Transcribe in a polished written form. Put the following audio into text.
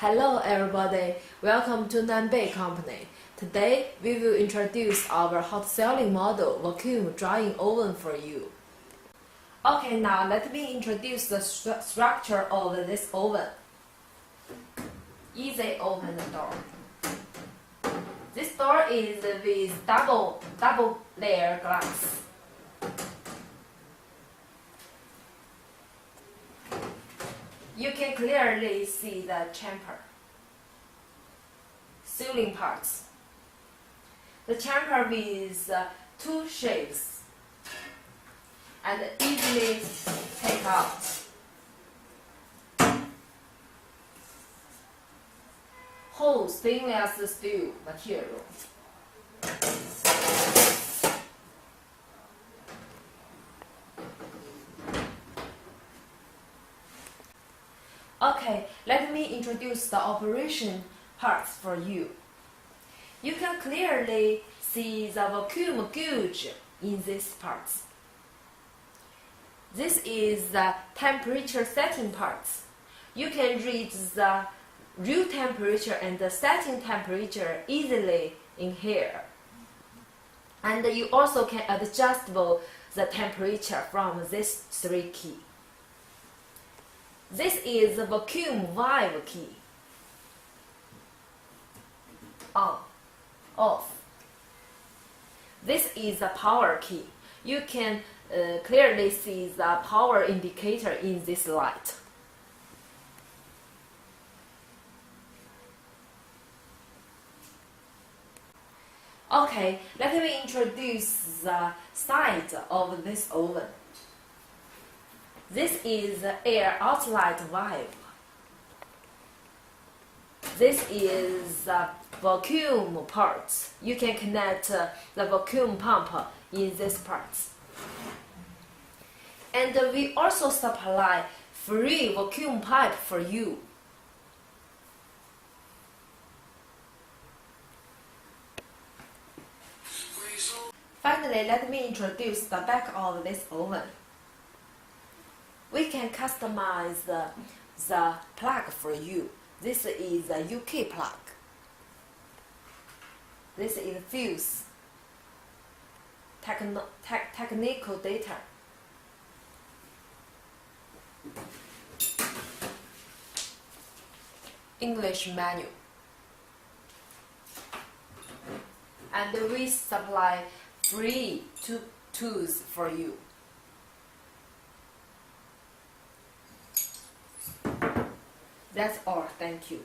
Hello everybody, welcome to Nanbei Company. Today we will introduce our hot selling model vacuum drying oven for you. Okay, now let me introduce the structure of this oven. Easy open the door. This door is with double layer glass. You can clearly see the chamber, sealing parts. The chamber with two shapes and easily take out. Whole stainless steel material. Okay, let me introduce the operation parts for you. You can clearly see the vacuum gauge in these parts. This is the temperature setting parts. You can read the real temperature and the setting temperature easily in here. And you also can adjust the temperature from these three keys. This is the vacuum valve key. On, off. This is the power key. You can clearly see the power indicator in this light. Okay, let me introduce the side of this oven. This is the air outlet valve. This is the vacuum parts. You can connect the vacuum pump in these parts. And we also supply free vacuum pipe for you. Finally, let me introduce the back of this oven. We can customize the plug for you. This is a UK plug. This is fuse. Technical data. English menu. And we supply free tools for you. That's all. Thank you.